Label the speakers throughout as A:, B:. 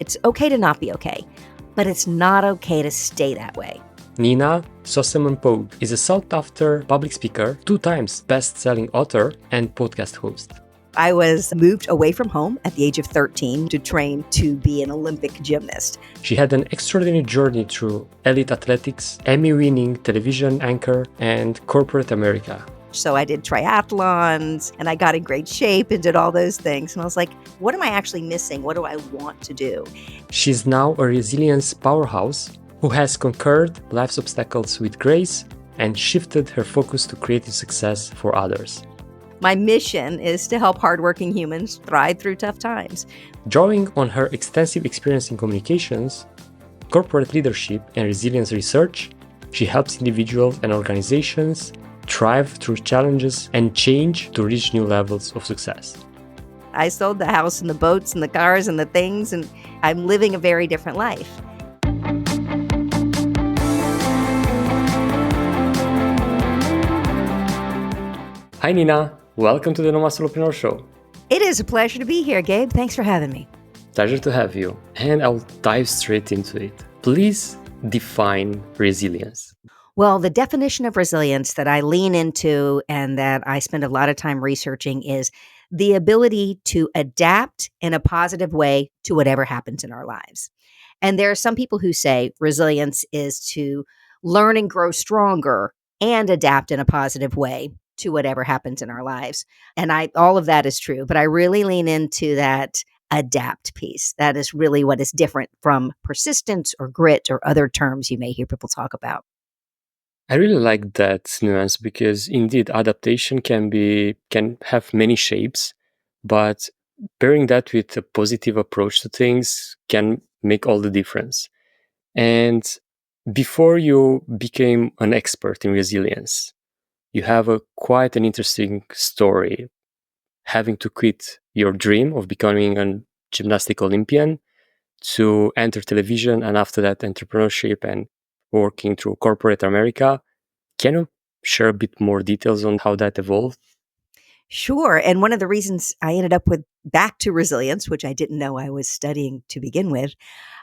A: It's okay to not be okay, but it's not okay to stay that way.
B: Nina Sossamon-Pogue is a sought-after public speaker, 2 times best-selling author, and podcast host.
A: I was moved away from home at the age of 13 to train to be an Olympic gymnast.
B: She had an extraordinary journey through elite athletics, Emmy-winning television anchor, and corporate America.
A: So I did triathlons and I got in great shape and did all those things. And I was like, what am I actually missing? What do I want to do?
B: She's now a resilience powerhouse who has conquered life's obstacles with grace and shifted her focus to creative success for others.
A: My mission is to help hardworking humans thrive through tough times.
B: Drawing on her extensive experience in communications, corporate leadership, and resilience research, she helps individuals and organizations thrive through challenges and change to reach new levels of success.
A: I sold the house and the boats and the cars and the things, and I'm living a very different life.
B: Hi Nina, welcome to the Nomad Solopreneur Show.
A: It is a pleasure to be here, Gabe. Thanks for having me.
B: Pleasure to have you, and I'll dive straight into it. Please define resilience.
A: Well, the definition of resilience that I lean into and that I spend a lot of time researching is the ability to adapt in a positive way to whatever happens in our lives. And there are some people who say resilience is to learn and grow stronger and adapt in a positive way to whatever happens in our lives. And all of that is true, but I really lean into that adapt piece. That is really what is different from persistence or grit or other terms you may hear people talk about.
B: I really like that nuance because indeed adaptation can have many shapes, but pairing that with a positive approach to things can make all the difference. And before you became an expert in resilience, you have quite an interesting story, having to quit your dream of becoming a gymnastic Olympian to enter television and after that entrepreneurship and working through corporate America. Can you share a bit more details on how that evolved?
A: Sure. And one of the reasons I ended up back to resilience, which I didn't know I was studying to begin with,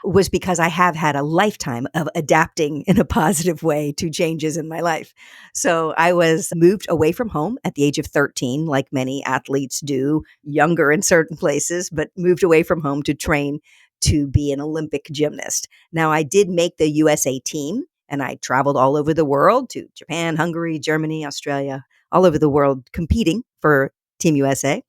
A: was because I have had a lifetime of adapting in a positive way to changes in my life. So I was moved away from home at the age of 13, like many athletes do, younger in certain places, but moved away from home to train to be an Olympic gymnast. Now, I did make the USA team, and I traveled all over the world to Japan, Hungary, Germany, Australia, all over the world competing for Team USA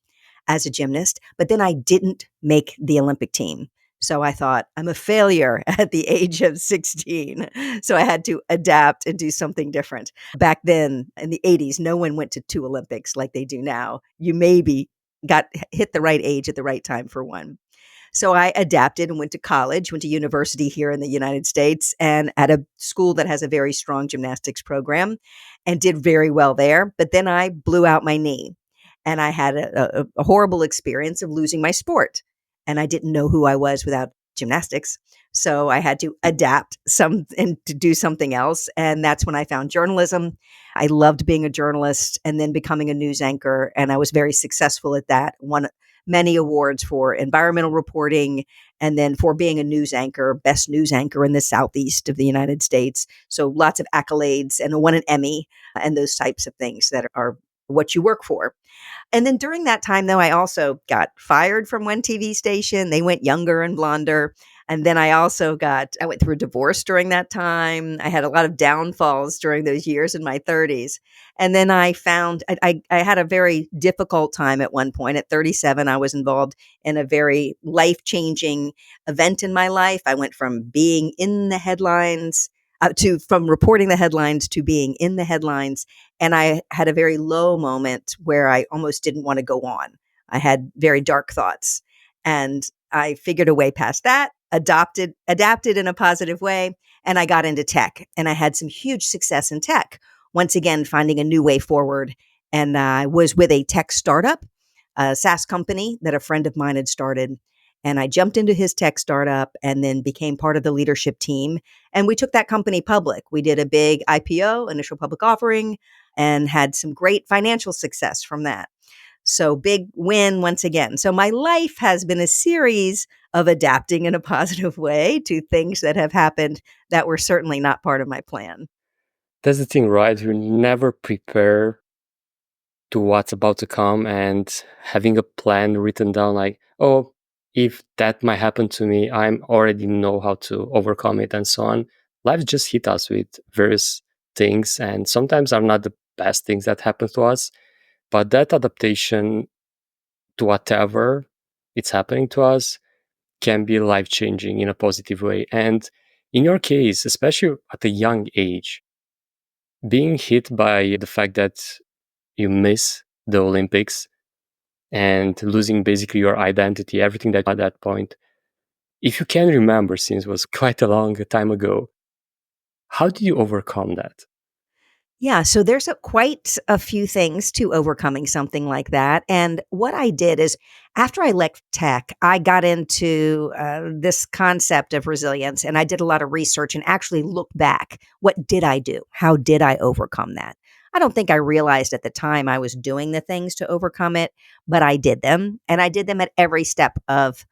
A: as a gymnast. But then I didn't make the Olympic team. So I thought, I'm a failure at the age of 16. So I had to adapt and do something different. Back then in the 80s, no one went to 2 Olympics like they do now. You maybe hit the right age at the right time for one. So I adapted and went to college, went to university here in the United States and at a school that has a very strong gymnastics program and did very well there. But then I blew out my knee and I had a horrible experience of losing my sport. And I didn't know who I was without gymnastics. So I had to adapt and to do something else. And that's when I found journalism. I loved being a journalist and then becoming a news anchor. And I was very successful at that. Won many awards for environmental reporting and then for being a news anchor, best news anchor in the southeast of the United States. So lots of accolades and won an Emmy and those types of things that are what you work for. And then during that time, though, I also got fired from one TV station. They went younger and blonder. And then I went through a divorce during that time. I had a lot of downfalls during those years in my 30s. And then I found I had a very difficult time at one point. At 37, I was involved in a very life-changing event in my life. I went from being in the headlines from reporting the headlines to being in the headlines. And I had a very low moment where I almost didn't want to go on. I had very dark thoughts. And I figured a way past that, adapted in a positive way, and I got into tech. And I had some huge success in tech, once again, finding a new way forward. And I was with a tech startup, a SaaS company that a friend of mine had started. And I jumped into his tech startup and then became part of the leadership team. And we took that company public. We did a big IPO, initial public offering, and had some great financial success from that. So big win once again. So my life has been a series of adapting in a positive way to things that have happened that were certainly not part of my plan.
B: That's the thing, right? You never prepare to what's about to come, and having a plan written down like, oh, if that might happen to me, I'm already know how to overcome it and so on. Life just hit us with various things, and sometimes are not the best things that happen to us, but that adaptation to whatever it's happening to us can be life changing in a positive way. And in your case, especially at a young age, being hit by the fact that you miss the Olympics and losing basically your identity, everything that at that point, if you can remember, since it was quite a long time ago, how did you overcome that?
A: Yeah, so there's quite a few things to overcoming something like that. And what I did is, after I left tech, I got into this concept of resilience, and I did a lot of research and actually looked back. What did I do? How did I overcome that? I don't think I realized at the time I was doing the things to overcome it, but I did them, and I did them at every step of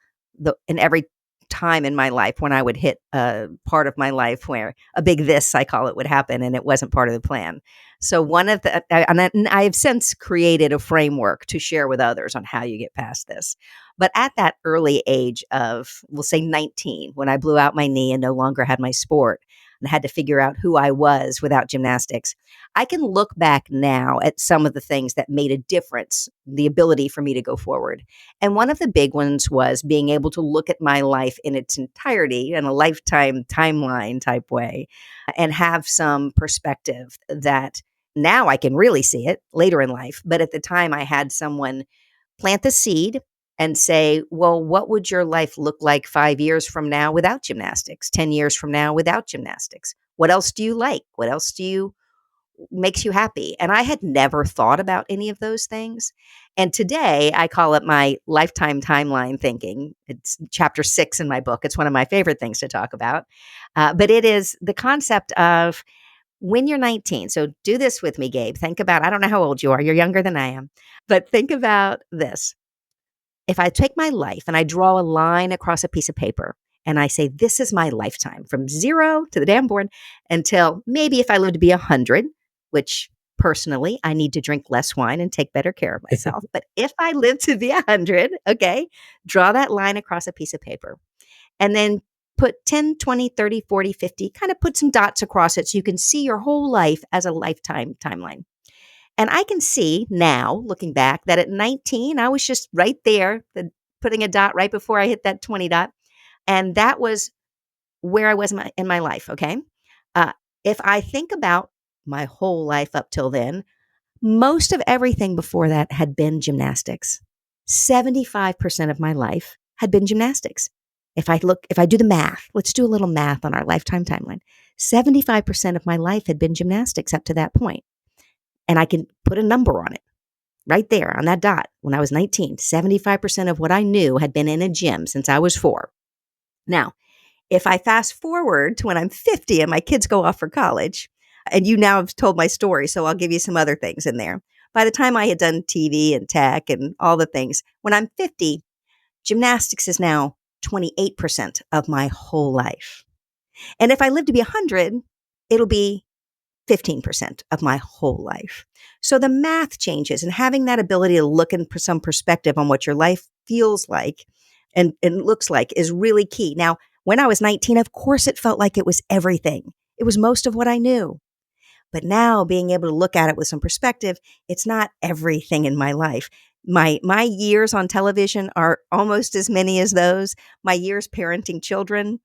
A: in every time in my life when I would hit a part of my life where a big this, I call it, would happen and it wasn't part of the plan. So one of the, and I have since created a framework to share with others on how you get past this. But at that early age of, we'll say 19, when I blew out my knee and no longer had my sport and had to figure out who I was without gymnastics, I can look back now at some of the things that made a difference, the ability for me to go forward. And one of the big ones was being able to look at my life in its entirety in a lifetime timeline type way and have some perspective that now I can really see it later in life. But at the time, I had someone plant the seed and say, well, what would your life look like 5 years from now without gymnastics, 10 years from now without gymnastics? What else do you like? What else do you makes you happy? And I had never thought about any of those things. And today I call it my lifetime timeline thinking. It's chapter 6 in my book. It's one of my favorite things to talk about. But it is the concept of when you're 19. So do this with me, Gabe. Think about, I don't know how old you are. You're younger than I am. But think about this. If I take my life and I draw a line across a piece of paper and I say, this is my lifetime from zero to the damn board until maybe if I live to be 100, which personally, I need to drink less wine and take better care of myself. But if I live to be 100, okay, draw that line across a piece of paper and then put 10, 20, 30, 40, 50, kind of put some dots across it so you can see your whole life as a lifetime timeline. And I can see now, looking back, that at 19, I was just right there, putting a dot right before I hit that 20 dot. And that was where I was in my life. Okay. Uh, if I think about my whole life up till then, most of everything before that had been gymnastics. 75% of my life had been gymnastics. If I do the math, let's do a little math on our lifetime timeline. 75% of my life had been gymnastics up to that point. And I can put a number on it right there on that dot. When I was 19, 75% of what I knew had been in a gym since I was 4. Now, if I fast forward to when I'm 50 and my kids go off for college, and you now have told my story, so I'll give you some other things in there. By the time I had done TV and tech and all the things, when I'm 50, gymnastics is now 28% of my whole life. And if I live to be 100, it'll be 15% of my whole life. So the math changes, and having that ability to look in some perspective on what your life feels like and looks like is really key. Now, when I was 19, of course, it felt like it was everything. It was most of what I knew. But now being able to look at it with some perspective, it's not everything in my life. My years on television are almost as many as those. My years parenting children,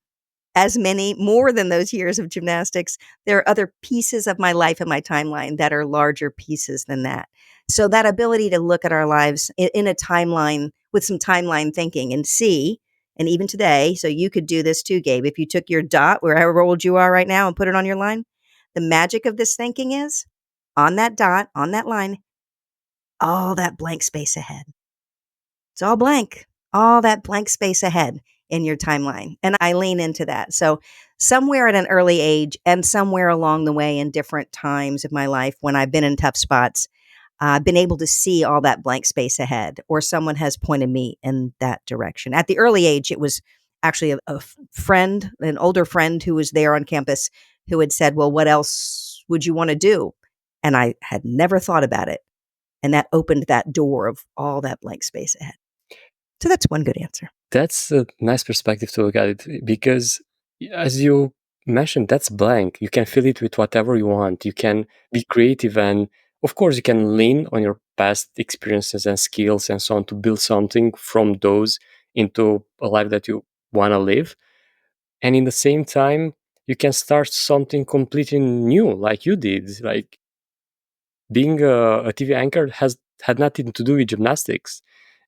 A: as many, more than those years of gymnastics. There are other pieces of my life and my timeline that are larger pieces than that. So that ability to look at our lives in a timeline with some timeline thinking and see, and even today, so you could do this too, Gabe. If you took your dot, wherever old you are right now, and put it on your line, the magic of this thinking is on that dot, on that line, all that blank space ahead. It's all that blank space ahead in your timeline. And I lean into that. So somewhere at an early age and somewhere along the way in different times of my life when I've been in tough spots, been able to see all that blank space ahead, or someone has pointed me in that direction. At the early age, it was actually a friend, an older friend who was there on campus who had said, well, what else would you want to do? And I had never thought about it. And that opened that door of all that blank space ahead. So that's one good answer.
B: That's a nice perspective to look at it because, as you mentioned, that's blank. You can fill it with whatever you want. You can be creative, and of course, you can lean on your past experiences and skills and so on to build something from those into a life that you want to live. And in the same time, you can start something completely new, like you did. Like being a TV anchor had nothing to do with gymnastics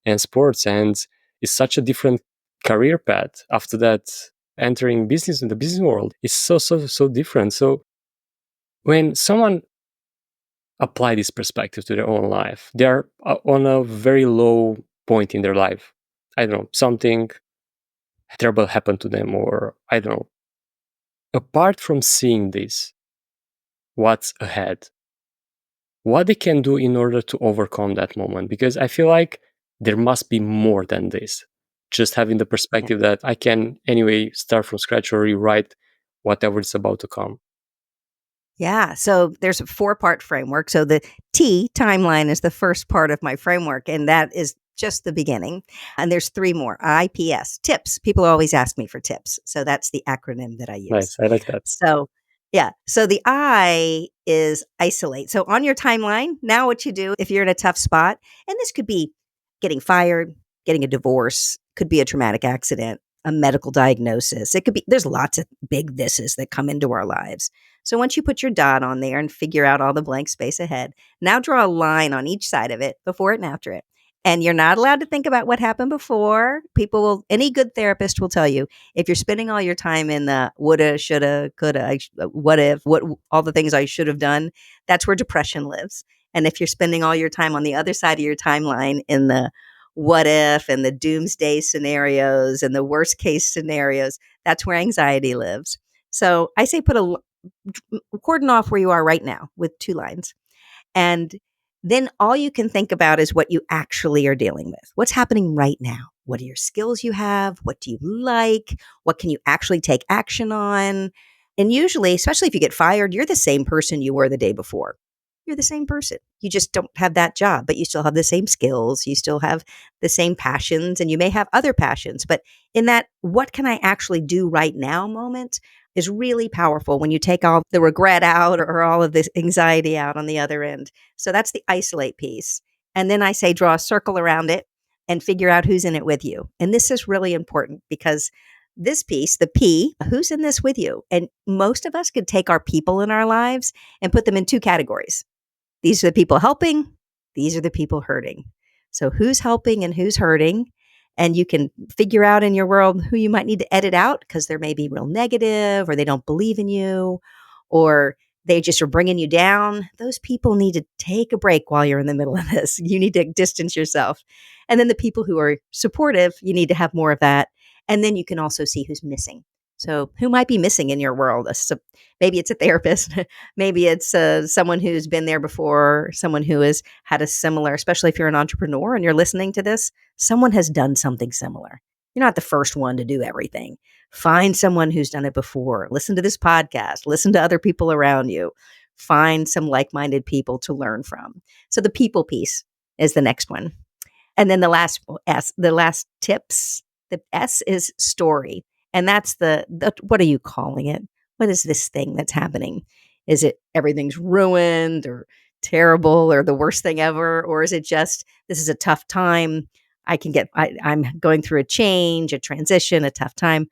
B: and sports, and it's such a different career path after that. Entering business in the business world is so different. So when someone apply this perspective to their own life, they are on a very low point in their life. I don't know, something terrible happened to them, or I don't know. Apart from seeing this, what's ahead, what they can do in order to overcome that moment, because I feel like there must be more than this. Just having the
A: Yeah.
B: perspective that I can anyway start from scratch or rewrite whatever is about to come.
A: Yeah. So there's a 4-part framework. So the T, timeline, is the first part of my framework, and that is just the beginning. And there's 3 more. IPS, tips. People always ask me for tips. So that's the acronym that I use.
B: Nice, I like that.
A: So, yeah. So the I is isolate. So on your timeline, now what you do if you're in a tough spot, and this could be getting fired, getting a divorce, could be a traumatic accident, a medical diagnosis. It could be, there's lots of big thises that come into our lives. So once you put your dot on there and figure out all the blank space ahead, now draw a line on each side of it, before it and after it. And you're not allowed to think about what happened before. People will, any good therapist will tell you, if you're spending all your time in the woulda, shoulda, coulda, what if, what, all the things I should have done, that's where depression lives. And if you're spending all your time on the other side of your timeline in the what if and the doomsday scenarios and the worst case scenarios, that's where anxiety lives. So I say put a cordon off where you are right now with 2 lines. And then all you can think about is what you actually are dealing with. What's happening right now? What are your skills you have? What do you like? What can you actually take action on? And usually, especially if you get fired, you're the same person you were the day before. You're the same person. You just don't have that job, but you still have the same skills. You still have the same passions, and you may have other passions. But in that, what can I actually do right now moment is really powerful when you take all the regret out or all of this anxiety out on the other end. So that's the isolate piece. And then I say draw a circle around it and figure out who's in it with you. And this is really important because this piece, the P, who's in this with you? And most of us could take our people in our lives and put them in 2 categories. These are the people helping, these are the people hurting. So who's helping and who's hurting? And you can figure out in your world who you might need to edit out because they're maybe real negative or they don't believe in you or they just are bringing you down. Those people need to take a break while you're in the middle of this. You need to distance yourself. And then the people who are supportive, you need to have more of that. And then you can also see who's missing. So who might be missing in your world? Maybe it's a therapist. Maybe it's someone who's been there before, someone who has had a similar, especially if you're an entrepreneur and you're listening to this, someone has done something similar. You're not the first one to do everything. Find someone who's done it before. Listen to this podcast. Listen to other people around you. Find some like minded people to learn from. So the people piece is the next one. And then the last S, the last tips, the S is story. And that's the what are you calling it? What is this thing that's happening? Is it everything's ruined or terrible or the worst thing ever? Or is it just this is a tough time? I'm going through a change, a transition, a tough time.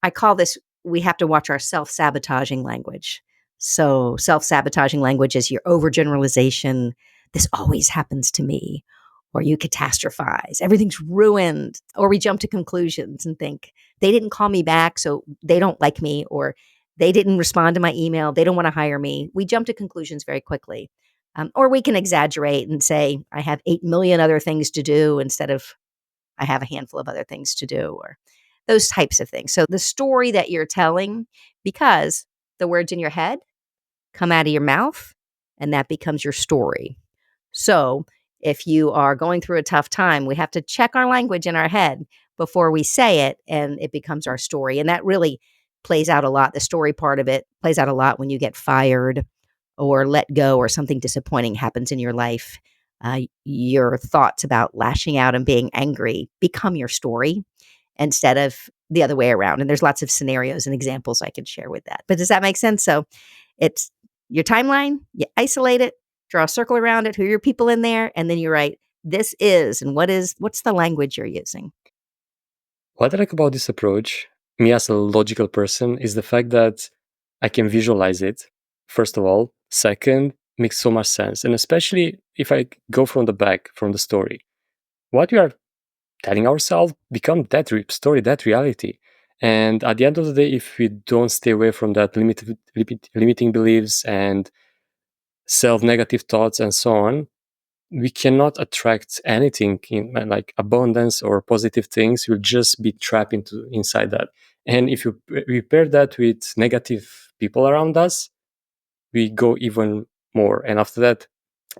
A: I call this, we have to watch our self-sabotaging language. So self-sabotaging language is your overgeneralization. This always happens to me. Or you catastrophize. Everything's ruined. Or we jump to conclusions and think, they didn't call me back, so they don't like me. Or they didn't respond to my email. They don't want to hire me. We jump to conclusions very quickly. Or we can exaggerate and say, I have 8 million other things to do instead of I have a handful of other things to do, or those types of things. So the story that you're telling, because the words in your head come out of your mouth and that becomes your story. So if you are going through a tough time, we have to check our language in our head before we say it, and it becomes our story. And that really plays out a lot. The story part of it plays out a lot when you get fired or let go or something disappointing happens in your life. Your thoughts about lashing out and being angry become your story instead of the other way around. And there's lots of scenarios and examples I could share with that. But does that make sense? So it's your timeline, you isolate it, draw a circle around it, who are your people in there, and then you write, this is, and what's the language you're using?
B: What I like about this approach, me as a logical person, is the fact that I can visualize it, first of all. Second, makes so much sense. And especially if I go from the back, from the story, what we are telling ourselves become that story, that reality. And at the end of the day, if we don't stay away from that limiting beliefs and self-negative thoughts and so on, we cannot attract anything in like abundance or positive things. We'll just be trapped inside that. And if we pair that with negative people around us, we go even more. And after that,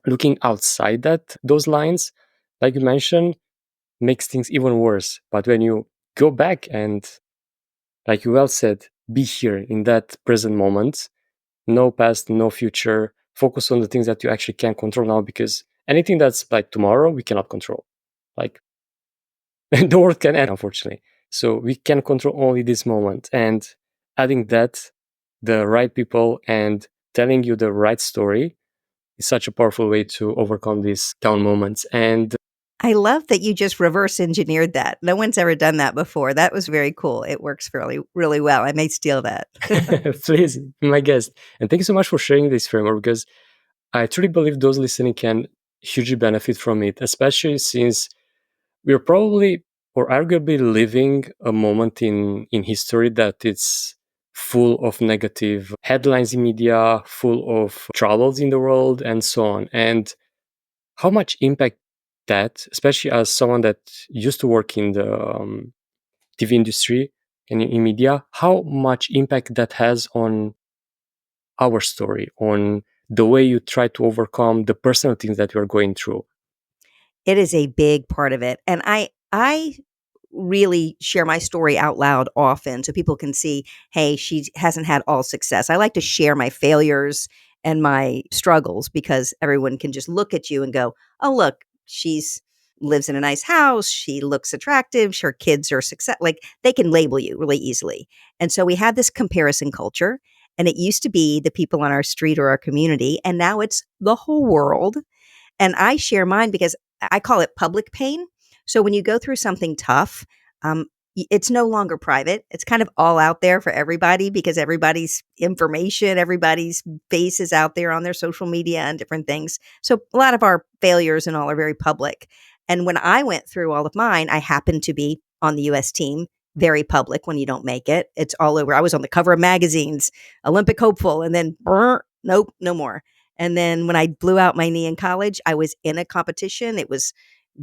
B: looking outside those lines, like you mentioned, makes things even worse. But when you go back and, like you well said, be here in that present moment, no past, no future, focus on the things that you actually can control now, because anything that's like tomorrow, we cannot control. Like the world can end, unfortunately. So we can control only this moment. And adding that, the right people and telling you the right story is such a powerful way to overcome these down moments. And
A: I love that you just reverse engineered that. No one's ever done that before. That was very cool. It works fairly, really well. I may steal that.
B: please, be my guest. And thank you so much for sharing this framework, because I truly believe those listening can hugely benefit from it, especially since we're probably or arguably living a moment in history that it's full of negative headlines in media, full of troubles in the world, and so on. And how much impact that, especially as someone that used to work in the TV industry and in media, how much impact that has on our story, on the way you try to overcome the personal things that you're going through.
A: It is a big part of it. And I really share my story out loud often so people can see, hey, she hasn't had all success. I like to share my failures and my struggles because everyone can just look at you and go, oh, look, she's lives in a nice house. She looks attractive. Her kids are success. Like they can label you really easily. And so we had this comparison culture. And it used to be the people on our street or our community. And now it's the whole world. And I share mine because I call it public pain. So when you go through something tough, it's no longer private. It's kind of all out there for everybody because everybody's information, everybody's face is out there on their social media and different things. So a lot of our failures and all are very public. And when I went through all of mine, I happened to be on the US team, very public when you don't make it. It's all over. I was on the cover of magazines, Olympic hopeful, and then nope, no more. And then when I blew out my knee in college, I was in a competition. It was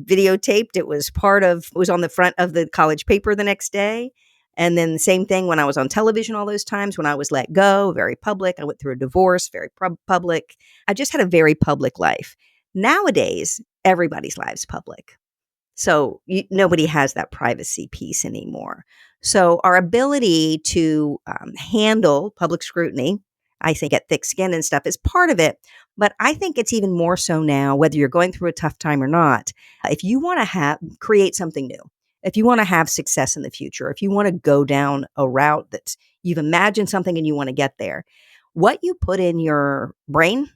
A: videotaped. It was it was on the front of the college paper the next day. And then the same thing when I was on television all those times, when I was let go, very public. I went through a divorce, very public. I just had a very public life. Nowadays, everybody's life's public. So nobody has that privacy piece anymore. So our ability to handle public scrutiny, I think at thick skin and stuff is part of it. But I think it's even more so now, whether you're going through a tough time or not. If you want to create something new, if you want to have success in the future, if you want to go down a route that you've imagined something and you want to get there, what you put in your brain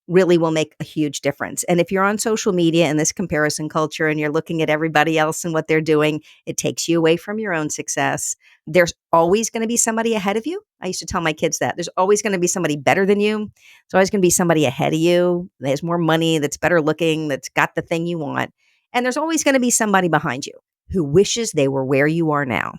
A: really will make a huge difference. And if you're on social media in this comparison culture and you're looking at everybody else and what they're doing, it takes you away from your own success. There's always going to be somebody ahead of you. I used to tell my kids that there's always going to be somebody better than you. There's always going to be somebody ahead of you that has more money, that's better looking, that's got the thing you want. And there's always going to be somebody behind you who wishes they were where you are now.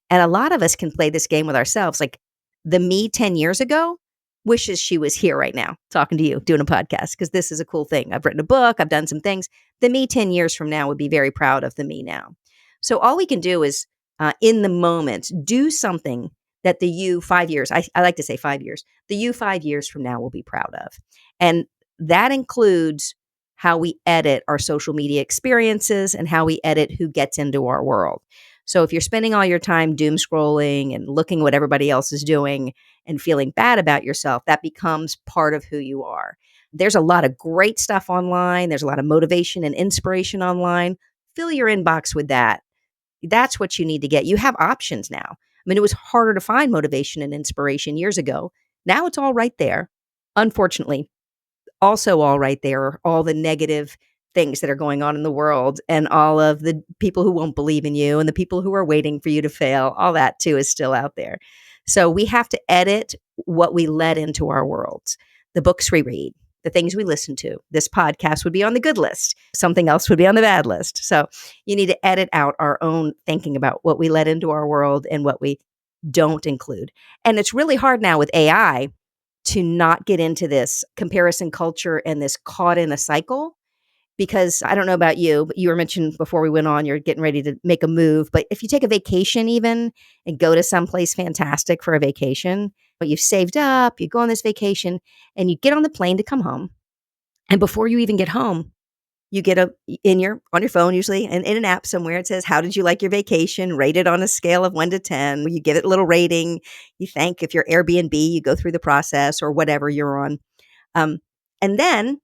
A: And a lot of us can play this game with ourselves. Like the me 10 years ago wishes she was here right now talking to you, doing a podcast, because this is a cool thing. I've written a book, I've done some things. The me 10 years from now would be very proud of the me now. So all we can do is in the moment, do something that the you 5 years, I like to say 5 years, the you 5 years from now will be proud of. And that includes how we edit our social media experiences and how we edit who gets into our world. So if you're spending all your time doom scrolling and looking what everybody else is doing and feeling bad about yourself, that becomes part of who you are. There's a lot of great stuff online. There's a lot of motivation and inspiration online. Fill your inbox with that. That's what you need to get. You have options now. I mean, it was harder to find motivation and inspiration years ago. Now it's all right there. Unfortunately, also all right there are all the negative things that are going on in the world and all of the people who won't believe in you and the people who are waiting for you to fail. All that too is still out there. So we have to edit what we let into our worlds, the books we read, the things we listen to. This podcast would be on the good list. Something else would be on the bad list. So you need to edit out our own thinking about what we let into our world and what we don't include. And it's really hard now with AI to not get into this comparison culture and this caught in a cycle. Because I don't know about you, but you were mentioned before we went on, you're getting ready to make a move. But if you take a vacation even and go to someplace fantastic for a vacation, but you've saved up, you go on this vacation and you get on the plane to come home. And before you even get home, you get on your phone usually and in an app somewhere, it says, how did you like your vacation? Rate it on a scale of 1 to 10. You give it a little rating. You thank if you're Airbnb, you go through the process or whatever you're on. And then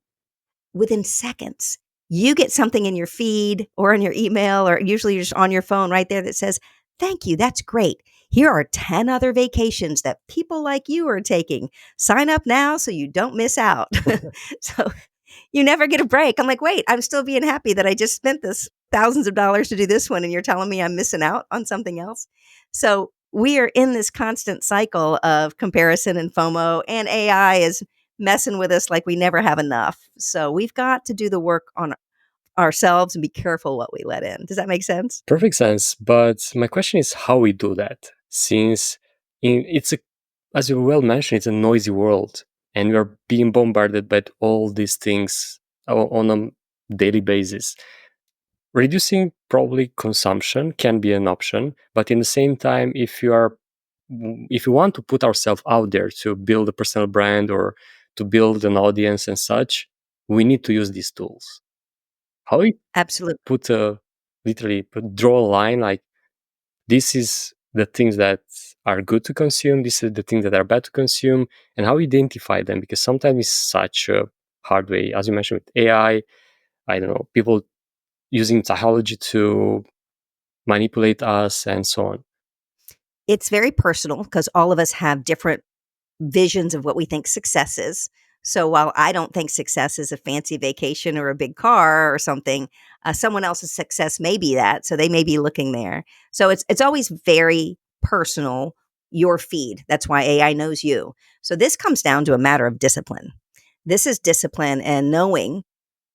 A: within seconds, you get something in your feed or in your email, or usually you're just on your phone right there that says, thank you, that's great. Here are 10 other vacations that people like you are taking. Sign up now so you don't miss out. So you never get a break. I'm like, wait, I'm still being happy that I just spent this thousands of dollars to do this one. And you're telling me I'm missing out on something else. So we are in this constant cycle of comparison and FOMO, and AI is messing with us like we never have enough. So we've got to do the work on ourselves and be careful what we let in. Does that make sense?
B: Perfect sense. But my question is how we do that, since as you well mentioned, it's a noisy world, and we are being bombarded by all these things on a daily basis. Reducing probably consumption can be an option, but in the same time, if you want to put ourselves out there to build a personal brand or to build an audience and such, we need to use these tools. How we
A: Absolutely.
B: draw a line, like this is the things that are good to consume, this is the things that are bad to consume, and how we identify them, because sometimes it's such a hard way, as you mentioned with AI. I don't know, people using psychology to manipulate us and so on.
A: It's very personal because all of us have different visions of what we think success is. So while I don't think success is a fancy vacation or a big car or something, someone else's success may be that. So they may be looking there. So it's always very personal, your feed. That's why AI knows you. So this comes down to a matter of discipline. This is discipline and knowing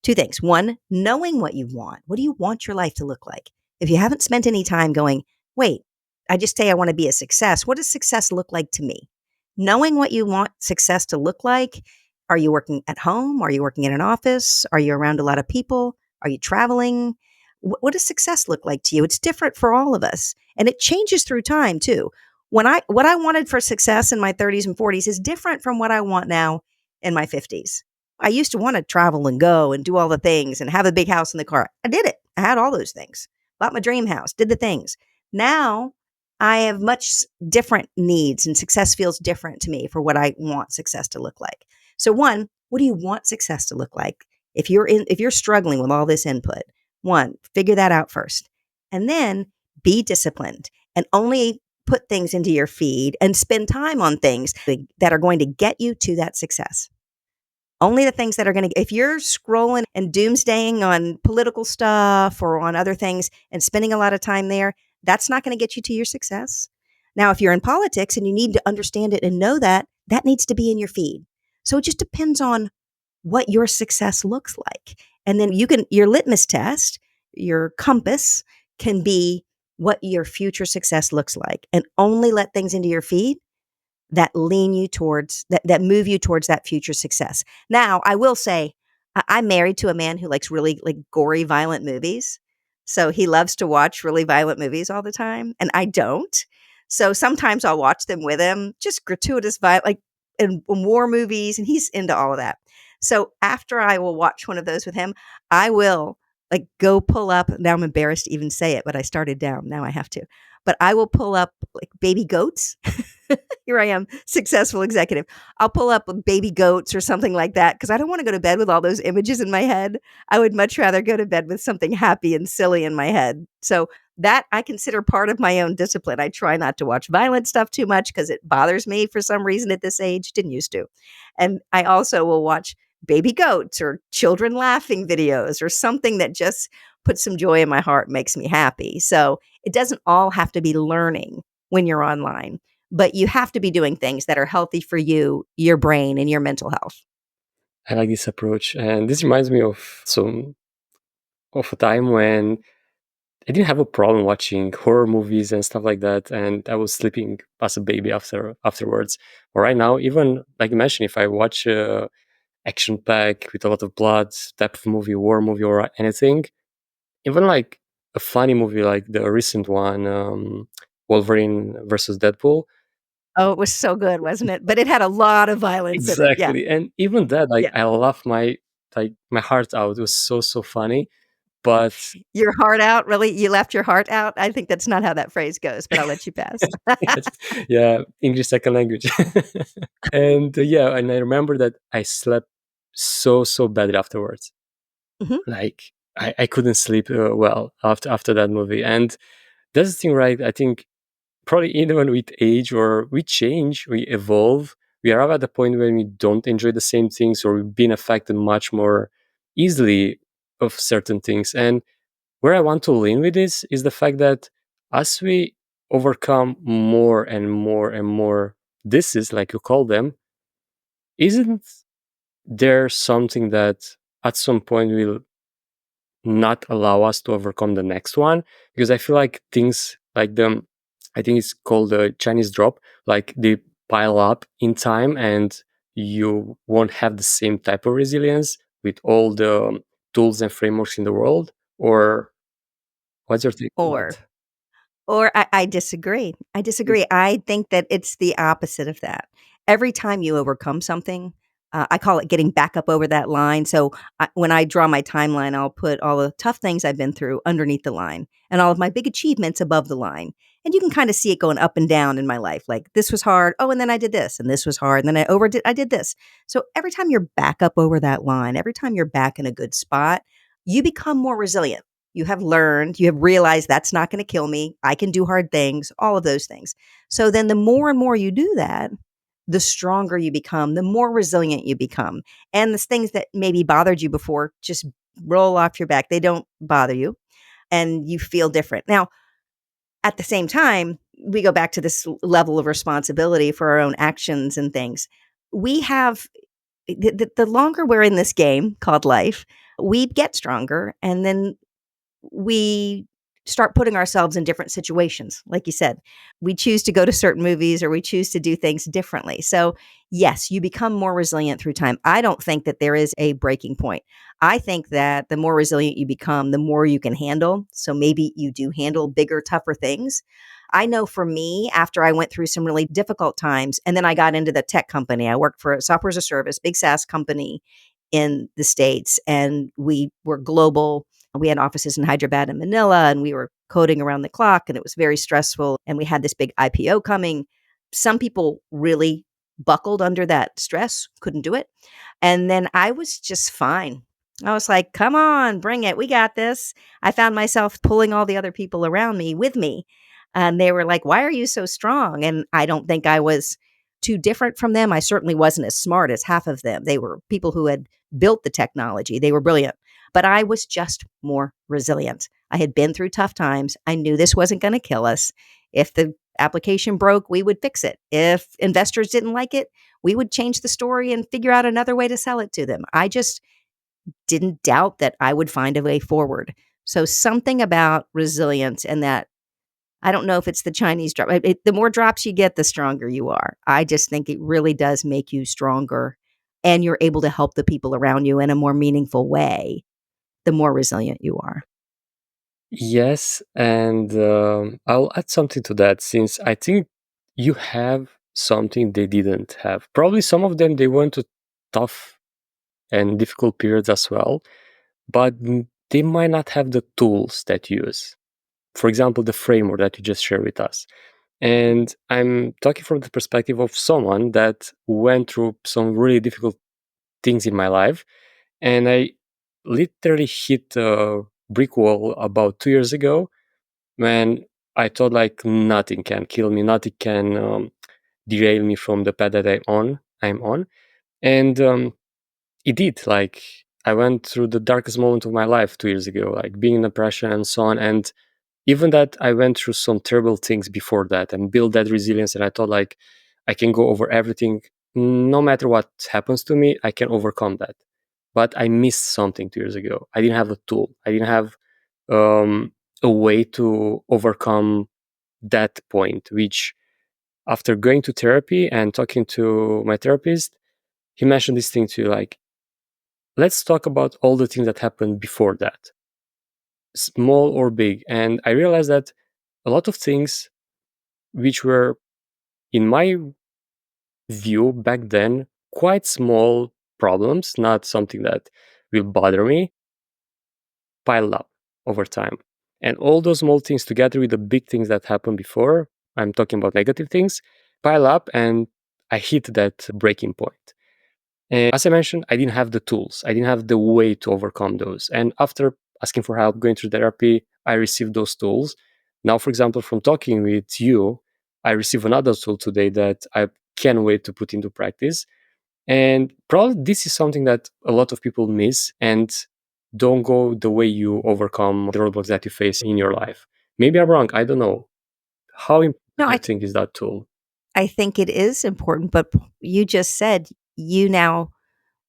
A: two things. One, knowing what you want. What do you want your life to look like? If you haven't spent any time going, wait, I just say I want to be a success. What does success look like to me? Knowing what you want success to look like. Are you working at home? Are you working in an office? Are you around a lot of people? Are you traveling? What does success look like to you? It's different for all of us. And it changes through time too. What I wanted for success in my 30s and 40s is different from what I want now in my 50s. I used to want to travel and go and do all the things and have a big house in the car. I did it. I had all those things. Bought my dream house, did the things. Now I have much different needs and success feels different to me for what I want success to look like. So one, what do you want success to look like? If you're struggling with all this input, one, figure that out first. And then be disciplined and only put things into your feed and spend time on things that are going to get you to that success. Only the things that are going to, if you're scrolling and doomsdaying on political stuff or on other things and spending a lot of time there, that's not going to get you to your success. Now, if you're in politics and you need to understand it and know that, that needs to be in your feed. So it just depends on what your success looks like. And then your litmus test, your compass can be what your future success looks like, and only let things into your feed that lean you towards that move you towards that future success. Now, I will say I'm married to a man who likes really like gory, violent movies. So he loves to watch really violent movies all the time, and I don't. So sometimes I'll watch them with him, just gratuitous violent, like in war movies, and he's into all of that. So after I will watch one of those with him, I will like go pull up. Now I'm embarrassed to even say it, but I started down. Now I have to. But I will pull up like baby goats. Here I am, successful executive. I'll pull up baby goats or something like that because I don't want to go to bed with all those images in my head. I would much rather go to bed with something happy and silly in my head. So that I consider part of my own discipline. I try not to watch violent stuff too much because it bothers me for some reason at this age. Didn't used to. And I also will watch baby goats or children laughing videos or something that just puts some joy in my heart, makes me happy. So it doesn't all have to be learning when you're online, but you have to be doing things that are healthy for you, your brain, and your mental health.
B: I like this approach, and this reminds me of a time when I didn't have a problem watching horror movies and stuff like that, and I was sleeping as a baby afterwards. But right now, even like you mentioned, if I watch a action pack with a lot of blood type of movie, war movie, or anything, even like a funny movie like the recent one, Wolverine versus Deadpool.
A: Oh, it was so good, wasn't it? But it had a lot of violence in it. Yeah.
B: Exactly, and even that, like
A: Yeah.
B: I laughed my heart out. It was so funny, but
A: Your heart out, really? You left your heart out? I think that's not how that phrase goes, but I'll let you pass.
B: yes, yeah, English second language. And yeah, and I remember that I slept so badly afterwards.
A: Mhm.
B: Like I couldn't sleep well after that movie. And that's the thing, right? I think probably even with age or we change, we evolve. We arrive at the point when we don't enjoy the same things, or we've been affected much more easily of certain things. And where I want to lean with this is the fact that as we overcome more and more and more this is like you call them, isn't there something that at some point will not allow us to overcome the next one? Because I feel like things like them, I think it's called the Chinese drop, like they pile up in time and you won't have the same type of resilience with all the tools and frameworks in the world. Or what's your take on
A: Or
B: that?
A: I disagree. I disagree. I think that it's the opposite of that. Every time you overcome something, I call it getting back up over that line. So when I draw my timeline, I'll put all the tough things I've been through underneath the line and all of my big achievements above the line. And you can kind of see it going up and down in my life. Like this was hard. Oh, and then I did this, and this was hard. And then I did this. So every time you're back up over that line, every time you're back in a good spot, you become more resilient. You have learned, you have realized that's not going to kill me. I can do hard things, all of those things. So then the more and more you do that, the stronger you become, the more resilient you become. And the things that maybe bothered you before just roll off your back. They don't bother you and you feel different. Now, at the same time, we go back to this level of responsibility for our own actions and things. We have the longer we're in this game called life, we get stronger and then we start putting ourselves in different situations. Like you said, we choose to go to certain movies or we choose to do things differently. So, yes, you become more resilient through time. I don't think that there is a breaking point. I think that the more resilient you become, the more you can handle. So, maybe you do handle bigger, tougher things. I know for me, after I went through some really difficult times, and then I got into the tech company, I worked for a software as a service, big SaaS company in the States, and we were global. We had offices in Hyderabad and Manila, and we were coding around the clock, and it was very stressful. And we had this big IPO coming. Some people really buckled under that stress, couldn't do it. And then I was just fine. I was like, come on, bring it. We got this. I found myself pulling all the other people around me with me. And they were like, why are you so strong? And I don't think I was too different from them. I certainly wasn't as smart as half of them. They were people who had built the technology, they were brilliant. But I was just more resilient. I had been through tough times. I knew this wasn't going to kill us. If the application broke, we would fix it. If investors didn't like it, we would change the story and figure out another way to sell it to them. I just didn't doubt that I would find a way forward. So something about resilience and that I don't know if it's the Chinese drop. The more drops you get, the stronger you are. I just think it really does make you stronger and you're able to help the people around you in a more meaningful way the more resilient you are.
B: Yes, and I'll add something to that since I think you have something they didn't have. Probably some of them they went to tough and difficult periods as well, but they might not have the tools that you use. For example, the framework that you just shared with us. And I'm talking from the perspective of someone that went through some really difficult things in my life. And I literally hit a brick wall about 2 years ago when I thought like nothing can kill me, nothing can derail me from the path that I'm on. And it did. Like I went through the darkest moment of my life 2 years ago, like being in depression and so on. And even that I went through some terrible things before that and built that resilience. And I thought like I can go over everything, no matter what happens to me, I can overcome that. But I missed something 2 years ago. I didn't have a tool. I didn't have a way to overcome that point, which after going to therapy and talking to my therapist, he mentioned this thing to like, let's talk about all the things that happened before that, small or big. And I realized that a lot of things which were, in my view back then, quite small problems, not something that will bother me, piled up over time. And all those small things together with the big things that happened before, I'm talking about negative things, pile up and I hit that breaking point. And as I mentioned, I didn't have the tools. I didn't have the way to overcome those. And after asking for help, going through therapy, I received those tools. Now, for example, from talking with you, I receive another tool today that I can't wait to put into practice. And probably this is something that a lot of people miss and don't go the way you overcome the roadblocks that you face in your life. Maybe I'm wrong. I don't know. How important
A: No,
B: do you think is that tool?
A: I think it is important, but you just said you now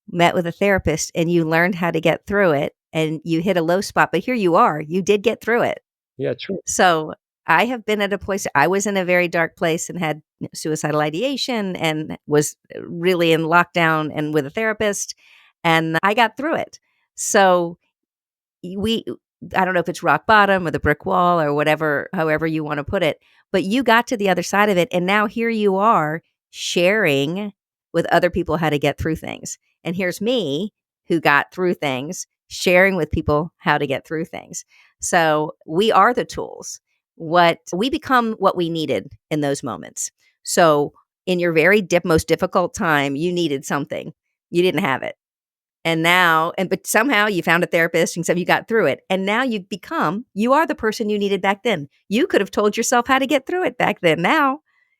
A: met with a therapist and you learned how to get through it and you hit a low spot, but here you are. You did get through it.
B: Yeah, true.
A: So I have been at a place, I was in a very dark place and had suicidal ideation and was really in lockdown and with a therapist, and I got through it. So we I don't know if it's rock bottom or the brick wall or whatever, however you want to put it, but you got to the other side of it and now here you are sharing with other people how to get through things. And here's me who got through things, sharing with people how to get through things. So we are the tools. What we become what we needed in those moments. So in your very most difficult time, you needed something. You didn't have it. And now, but somehow you found a therapist and so you got through it. And now you are the person you needed back then. You could have told yourself how to get through it back then. Now,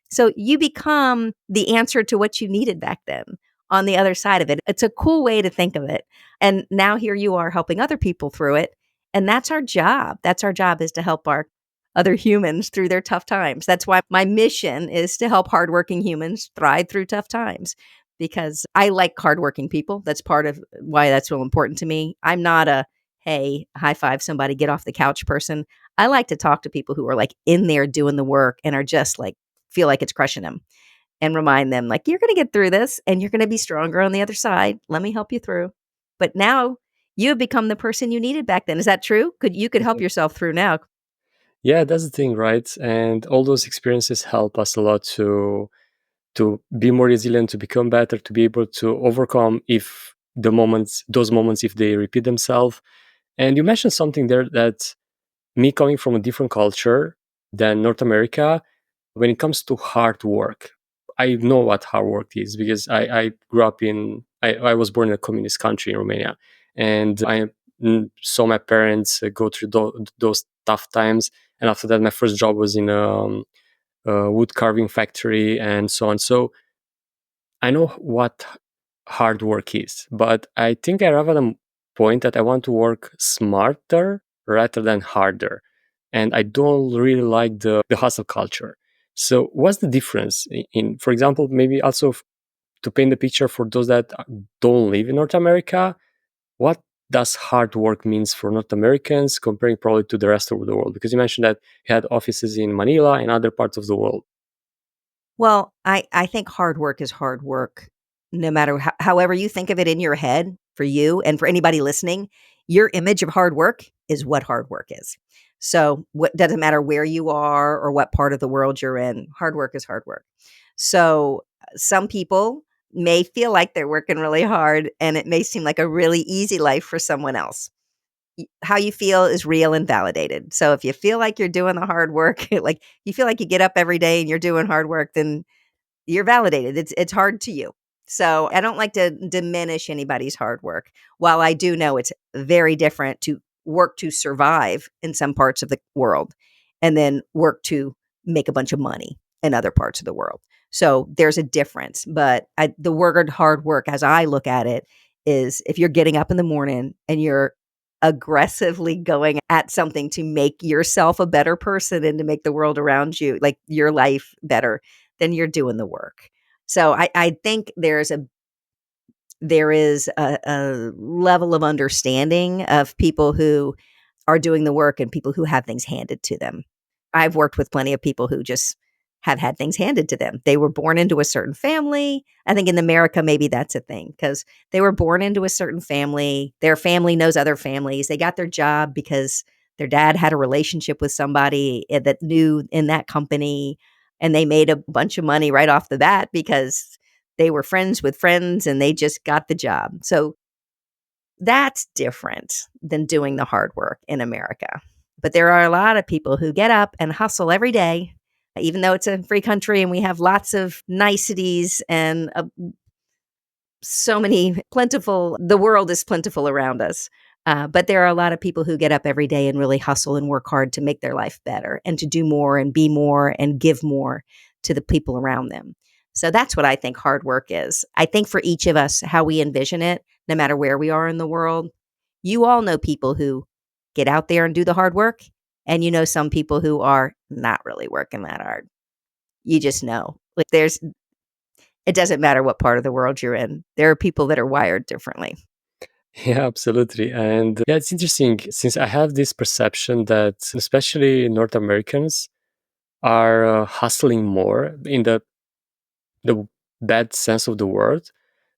A: so you become the answer to what you needed back then on the other side of it. It's a cool way to think of it. And now here you are helping other people through it. And that's our job. That's our job, is to help our other humans through their tough times. That's why my mission is to help hardworking humans thrive through tough times, because I like hardworking people. That's part of why that's real important to me. I'm not a, hey, high five somebody, get off the couch person. I like to talk to people who are like in there doing the work and are just like, feel like it's crushing them, and remind them like, you're going to get through this and you're going to be stronger on the other side. Let me help you through. But now you have become the person you needed back then. Is that true? You could help
B: Mhm.
A: yourself through now.
B: Yeah, that's the thing, right? And all those experiences help us a lot to be more resilient, to become better, to be able to overcome if those moments, if they repeat themselves. And you mentioned something there that me coming from a different culture than North America, when it comes to hard work, I know what hard work is because I grew up I was born in a communist country in Romania. And I saw my parents go through those tough times. And after that, my first job was in a wood carving factory and so on. So I know what hard work is, but I think I arrive at a point that I want to work smarter rather than harder. And I don't really like the hustle culture. So what's the difference for example, maybe also to paint the picture for those that don't live in North America, what does hard work means for North Americans comparing probably to the rest of the world? Because you mentioned that you had offices in Manila and other parts of the world.
A: Well, I think hard work is hard work, no matter however you think of it in your head. For you and for anybody listening, your image of hard work is what hard work is. So what doesn't matter where you are or what part of the world you're in, hard work is hard work. So some people may feel like they're working really hard, and it may seem like a really easy life for someone else. How you feel is real and validated. So if you feel like you're doing the hard work, like you feel like you get up every day and you're doing hard work, then you're validated. It's hard to you. So I don't like to diminish anybody's hard work. While I do know it's very different to work to survive in some parts of the world and then work to make a bunch of money in other parts of the world. So there's a difference. But the word hard work, as I look at it, is if you're getting up in the morning and you're aggressively going at something to make yourself a better person and to make the world around you, like your life better, then you're doing the work. So I think there is a level of understanding of people who are doing the work and people who have things handed to them. I've worked with plenty of people who just have had things handed to them. They were born into a certain family. I think in America, maybe that's a thing because they were born into a certain family. Their family knows other families. They got their job because their dad had a relationship with somebody that knew in that company, and they made a bunch of money right off the bat because they were friends with friends and they just got the job. So that's different than doing the hard work in America. But there are a lot of people who get up and hustle every day, even though it's a free country and we have lots of niceties and so many plentiful, the world is plentiful around us. But there are a lot of people who get up every day and really hustle and work hard to make their life better and to do more and be more and give more to the people around them. So that's what I think hard work is. I think for each of us, how we envision it, no matter where we are in the world, you all know people who get out there and do the hard work. And you know some people who are not really working that hard. You just know. Like it doesn't matter what part of the world you're in. There are people that are wired differently.
B: Yeah, absolutely. And yeah, it's interesting since I have this perception that especially North Americans are hustling more in the bad sense of the word,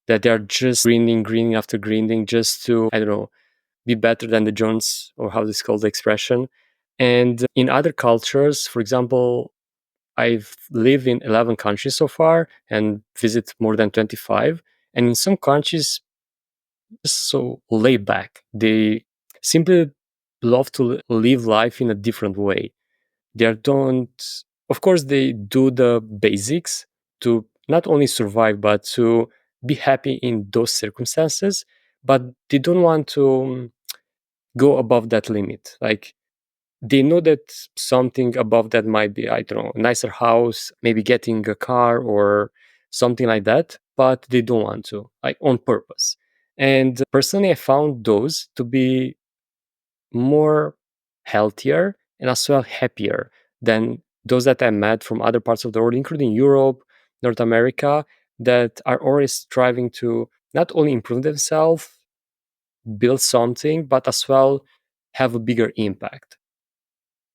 B: that they are just grinding after grinding just to, I don't know, be better than the Jones, or how this called the expression. And in other cultures, for example, I've lived in 11 countries so far and visit more than 25. And in some countries, just so laid back. They simply love to live life in a different way. They don't, of course, they do the basics to not only survive, but to be happy in those circumstances. But they don't want to go above that limit. Like, they know that something above that might be, I don't know, a nicer house, maybe getting a car or something like that, but they don't want to, like on purpose. And personally, I found those to be more healthier and as well happier than those that I met from other parts of the world, including Europe, North America, that are always striving to not only improve themselves, build something, but as well have a bigger impact.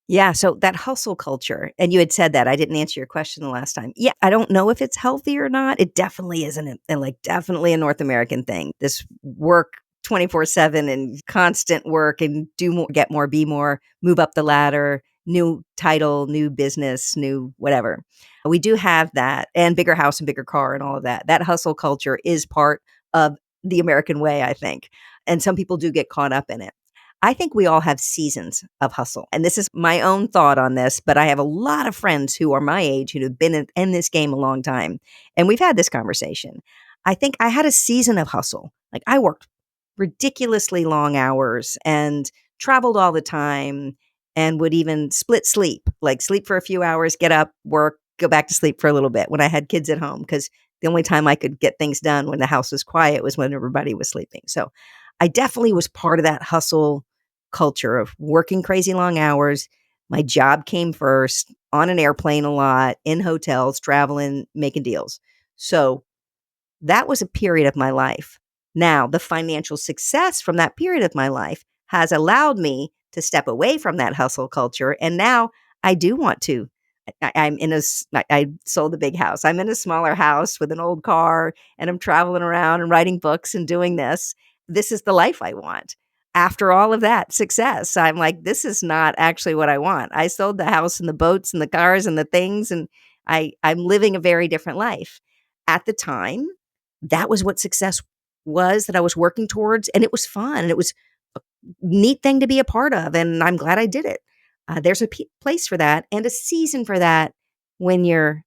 A: Yeah, so that hustle culture, and you had said that, I didn't answer your question the last time. Yeah, I don't know if it's healthy or not. It definitely isn't, and like definitely a North American thing. This work 24/7 and constant work and do more, get more, be more, move up the ladder, new title, new business, new whatever. We do have that, and bigger house and bigger car and all of that. That hustle culture is part of the American way, I think. And some people do get caught up in it. I think we all have seasons of hustle. And this is my own thought on this, but I have a lot of friends who are my age who have been in this game a long time. And we've had this conversation. I think I had a season of hustle. Like I worked ridiculously long hours and traveled all the time and would even split sleep, like sleep for a few hours, get up, work, go back to sleep for a little bit when I had kids at home. Because the only time I could get things done when the house was quiet was when everybody was sleeping. So I definitely was part of that hustle culture of working crazy long hours. My job came first, on an airplane a lot, in hotels, traveling, making deals. So that was a period of my life. Now, the financial success from that period of my life has allowed me to step away from that hustle culture. And now I do want to. I'm in I sold the big house. I'm in a smaller house with an old car and I'm traveling around and writing books and doing this. This is the life I want. After all of that success, I'm like, this is not actually what I want. I sold the house and the boats and the cars and the things, and I'm living a very different life. At the time, that was what success was that I was working towards. And it was fun. And it was a neat thing to be a part of. And I'm glad I did it. There's a place for that and a season for that when you're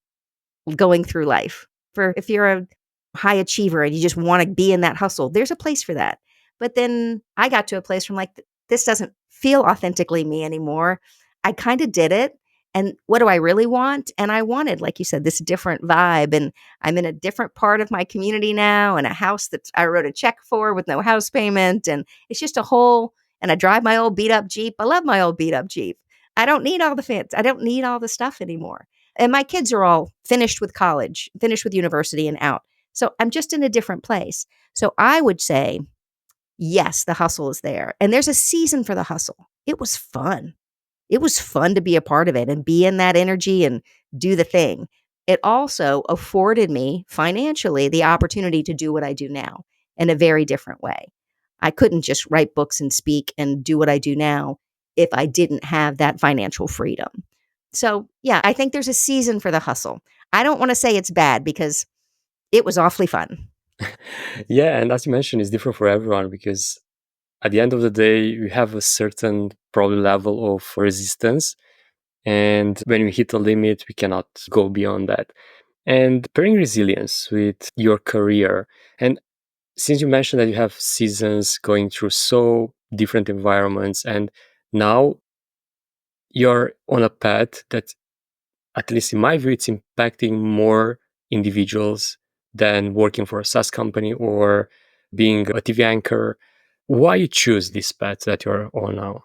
A: going through life. For if you're a high achiever and you just want to be in that hustle, there's a place for that. But then I got to a place where I'm like, this doesn't feel authentically me anymore. I kind of did it. And what do I really want? And I wanted, like you said, this different vibe. And I'm in a different part of my community now, and a house that I wrote a check for with no house payment. And it's just a whole, and I drive my old beat up Jeep. I love my old beat up Jeep. I don't need all the fans. I don't need all the stuff anymore. And my kids are all finished with college, finished with university and out. So I'm just in a different place. So I would say, yes, the hustle is there. And there's a season for the hustle. It was fun. It was fun to be a part of it and be in that energy and do the thing. It also afforded me financially the opportunity to do what I do now in a very different way. I couldn't just write books and speak and do what I do now if I didn't have that financial freedom. So, yeah, I think there's a season for the hustle. I don't want to say it's bad because it was awfully fun.
B: Yeah, and as you mentioned, it's different for everyone because at the end of the day, you have a certain probably level of resistance. And when we hit a limit, we cannot go beyond that. And pairing resilience with your career. And since you mentioned that you have seasons going through so different environments, and now you're on a path that, at least in my view, it's impacting more individuals than working for a SaaS company or being a TV anchor. Why you choose this path that you're on now?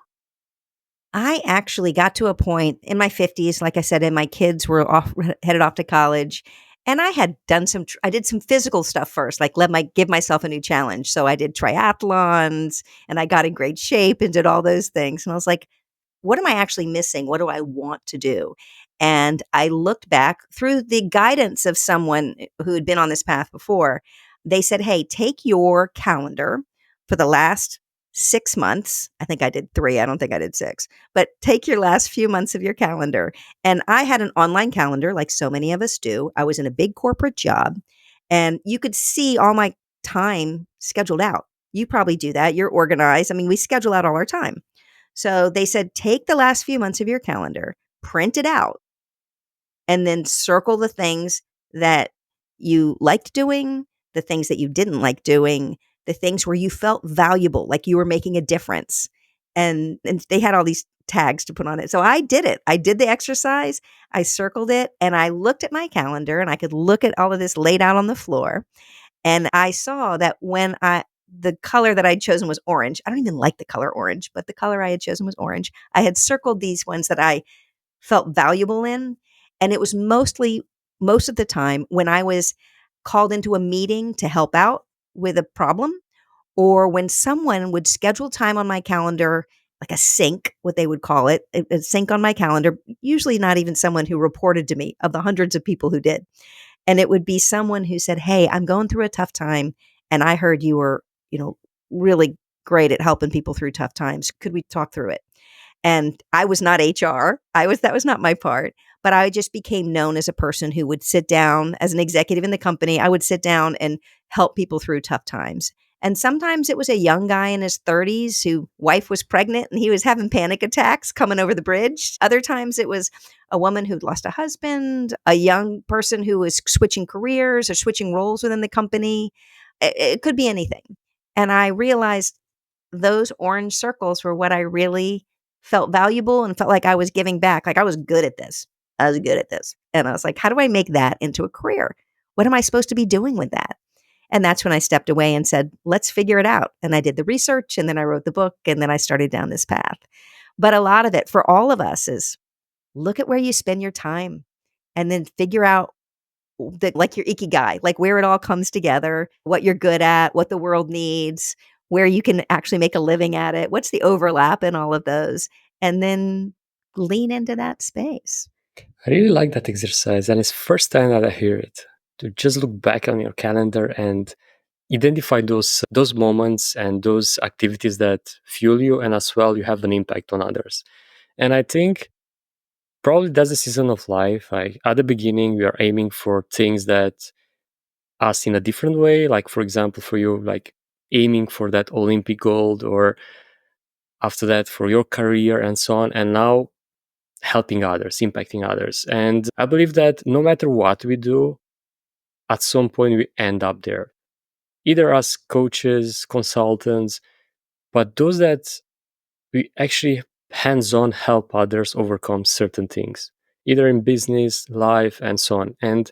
A: I actually got to a point in my 50s, like I said, and my kids were off, headed off to college. And I had done I did some physical stuff first, like give myself a new challenge. So I did triathlons and I got in great shape and did all those things. And I was like, what am I actually missing? What do I want to do? And I looked back through the guidance of someone who had been on this path before. They said, hey, take your calendar for the last 6 months. I think I did 3. I don't think I did 6, but take your last few months of your calendar. And I had an online calendar like so many of us do. I was in a big corporate job and you could see all my time scheduled out. You probably do that. You're organized. I mean, we schedule out all our time. So they said, take the last few months of your calendar, print it out, and then circle the things that you liked doing, the things that you didn't like doing, the things where you felt valuable, like you were making a difference. And they had all these tags to put on it. So I did it. I did the exercise. I circled it and I looked at my calendar and I could look at all of this laid out on the floor. And I saw that the color that I'd chosen was orange. I don't even like the color orange, but the color I had chosen was orange. I had circled these ones that I felt valuable in. And it was most of the time when I was called into a meeting to help out with a problem, or when someone would schedule time on my calendar, like a sync, what they would call it, a sync on my calendar, usually not even someone who reported to me of the hundreds of people who did. And it would be someone who said, hey, I'm going through a tough time. And I heard you were, really great at helping people through tough times. Could we talk through it? And I was not HR. That was not my part, but I just became known as a person who would sit down as an executive in the company. I would sit down and help people through tough times. And sometimes it was a young guy in his 30s whose wife was pregnant and he was having panic attacks coming over the bridge. Other times it was a woman who'd lost a husband, a young person who was switching careers or switching roles within the company. It could be anything. And I realized those orange circles were what I really felt valuable and felt like I was giving back. Like I was good at this. I was good at this. And I was like, how do I make that into a career? What am I supposed to be doing with that? And that's when I stepped away and said, let's figure it out. And I did the research and then I wrote the book and then I started down this path. But a lot of it for all of us is look at where you spend your time and then figure out like your ikigai, like where it all comes together, what you're good at, what the world needs, where you can actually make a living at it. What's the overlap in all of those? And then lean into that space.
B: I really like that exercise, and it's first time that I hear it. To just look back on your calendar and identify those moments and those activities that fuel you, and as well you have an impact on others. And I think probably that's a season of life. Like at the beginning, we are aiming for things that us in a different way? Like, for example, for you, like aiming for that Olympic gold, or after that for your career and so on, and now helping others, impacting others. And I believe that no matter what we do, at some point we end up there, either as coaches, consultants, but those that we actually hands-on help others overcome certain things, either in business, life, and so on. And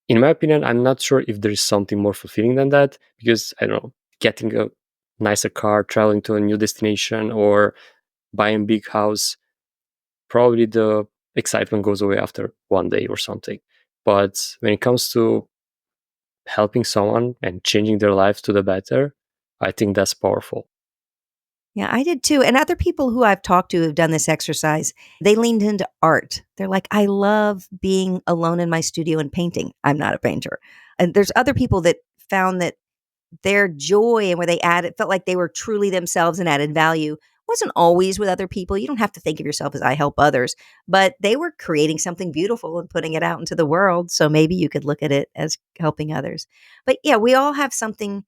B: in my opinion, I'm not sure if there is something more fulfilling than that, because I don't know, getting a nicer car, traveling to a new destination, or buying a big house, probably the excitement goes away after one day or something. But when it comes to helping someone and changing their life to the better, I think that's powerful.
A: Yeah, I did too. And other people who I've talked to who've done this exercise, they leaned into art. They're like, I love being alone in my studio and painting. I'm not a painter. And there's other people that found that their joy and where they added, felt like they were truly themselves and added value. Wasn't always with other people. You don't have to think of yourself as I help others, but they were creating something beautiful and putting it out into the world. So maybe you could look at it as helping others. But yeah, we all have something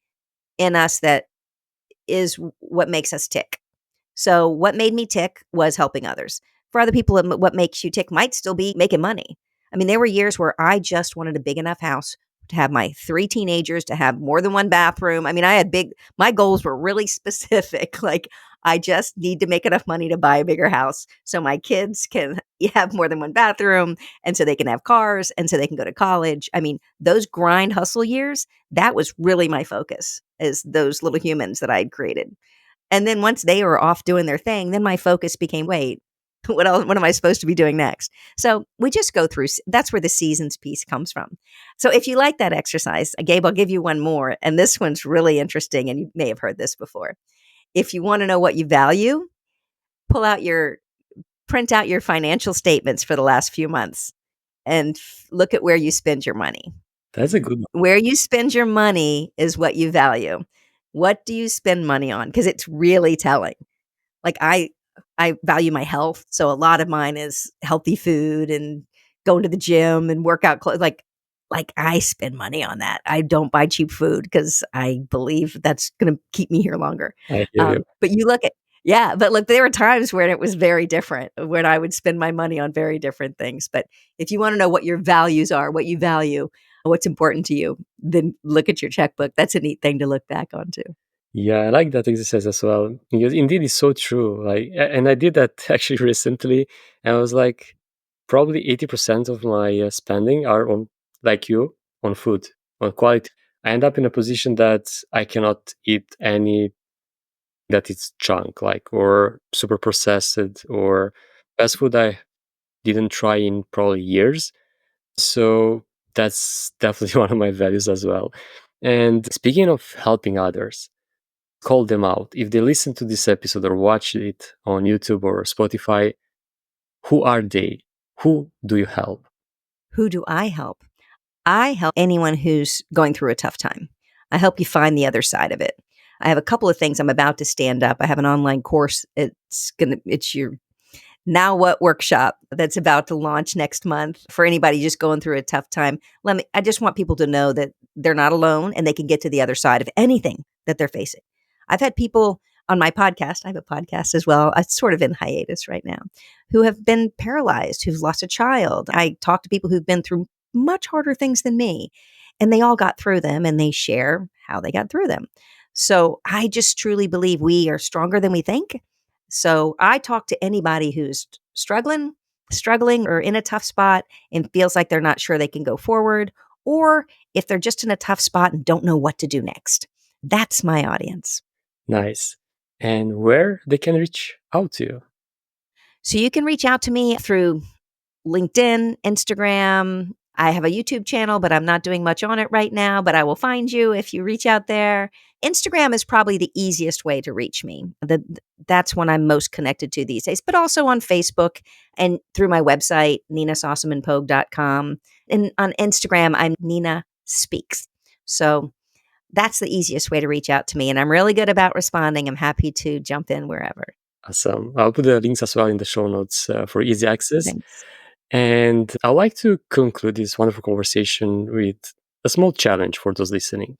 A: in us that is what makes us tick. So what made me tick was helping others. For other people, what makes you tick might still be making money. I mean, there were years where I just wanted a big enough house to have my 3 teenagers, to have more than one bathroom. I mean, my goals were really specific. Like, I just need to make enough money to buy a bigger house so my kids can have more than one bathroom, and so they can have cars, and so they can go to college. I mean, those grind hustle years, that was really my focus, is those little humans that I had created. And then once they were off doing their thing, then my focus became, wait, what am I supposed to be doing next? So we just go through, that's where the seasons piece comes from. So if you like that exercise, Gabe, I'll give you one more. And this one's really interesting. And you may have heard this before. If you want to know what you value, pull out your, print out your financial statements for the last few months and look at where you spend your money.
B: That's a good one.
A: Where you spend your money is what you value. What do you spend money on? Because it's really telling. Like, I value my health, so a lot of mine is healthy food and going to the gym and workout clothes. Like I spend money on that. I don't buy cheap food because I believe that's going to keep me here longer.
B: I hear you.
A: But you look at, yeah, but look, there were times when it was very different, when I would spend my money on very different things. But if you want to know what your values are, what you value, what's important to you, then look at your checkbook. That's a neat thing to look back on too.
B: Yeah, I like that exercise as well, because indeed it's so true. Like, and I did that actually recently, and I was like, probably 80% of my spending are on, like you, on food, on quality. I end up in a position that I cannot eat any that is junk, like, or super processed, or fast food I didn't try in probably years. So that's definitely one of my values as well. And speaking of helping others, call them out. If they listen to this episode or watch it on YouTube or Spotify, who are they? Who do you help?
A: Who do I help? I help anyone who's going through a tough time. I help you find the other side of it. I have a couple of things I'm about to stand up. I have an online course. It's your Now What workshop that's about to launch next month for anybody just going through a tough time. I just want people to know that they're not alone and they can get to the other side of anything that they're facing. I've had people on my podcast, I have a podcast as well. It's sort of in hiatus right now, who have been paralyzed, who've lost a child. I talk to people who've been through much harder things than me, and they all got through them and they share how they got through them. So I just truly believe we are stronger than we think. So I talk to anybody who's struggling or in a tough spot and feels like they're not sure they can go forward, or if they're just in a tough spot and don't know what to do next. That's my audience.
B: Nice. And where they can reach out to you?
A: So you can reach out to me through LinkedIn, Instagram. I have a YouTube channel, but I'm not doing much on it right now, but I will find you if you reach out there. Instagram is probably the easiest way to reach me. That's when I'm most connected to these days, but also on Facebook and through my website, ninasossamon-pogue.com. And on Instagram, I'm Nina Speaks. So that's the easiest way to reach out to me. And I'm really good about responding. I'm happy to jump in wherever.
B: Awesome. I'll put the links as well in the show notes for easy access.
A: Thanks.
B: And I'd like to conclude this wonderful conversation with a small challenge for those listening.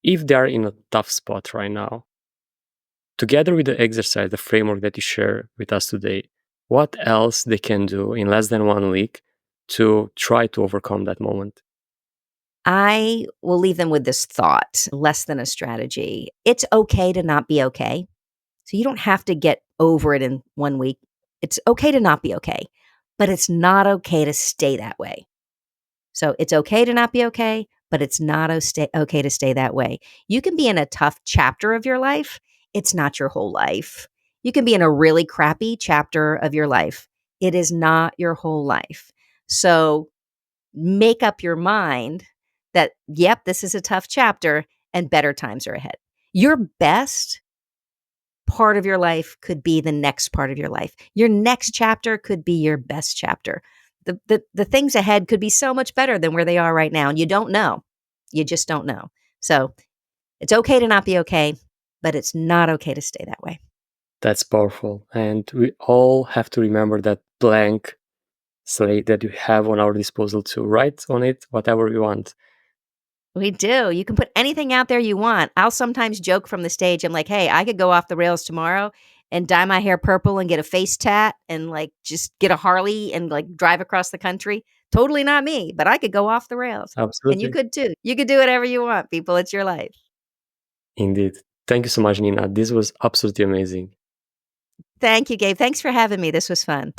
B: If they are in a tough spot right now, together with the exercise, the framework that you share with us today, what else they can do in less than 1 week to try to overcome that moment?
A: I will leave them with this thought, less than a strategy. It's okay to not be okay. So you don't have to get over it in 1 week. It's okay to not be okay, but it's not okay to stay that way. So it's okay to not be okay, but it's not okay to stay that way. You can be in a tough chapter of your life. It's not your whole life. You can be in a really crappy chapter of your life. It is not your whole life. So make up your mind that, yep, this is a tough chapter and better times are ahead. Your best part of your life could be the next part of your life. Your next chapter could be your best chapter. The things ahead could be so much better than where they are right now. And you don't know. You just don't know. So it's okay to not be okay, but it's not okay to stay that way.
B: That's powerful. And we all have to remember that blank slate that you have on our disposal to write on it whatever we want.
A: We do. You can put anything out there you want. I'll sometimes joke from the stage. I'm like, hey, I could go off the rails tomorrow and dye my hair purple and get a face tat and like just get a Harley and like drive across the country. Totally not me, but I could go off the rails. And you
B: Absolutely.
A: could too. You could do whatever you want, people. It's your life.
B: Indeed. Thank you so much, Nina. This was absolutely amazing.
A: Thank you, Gabe. Thanks for having me. This was fun.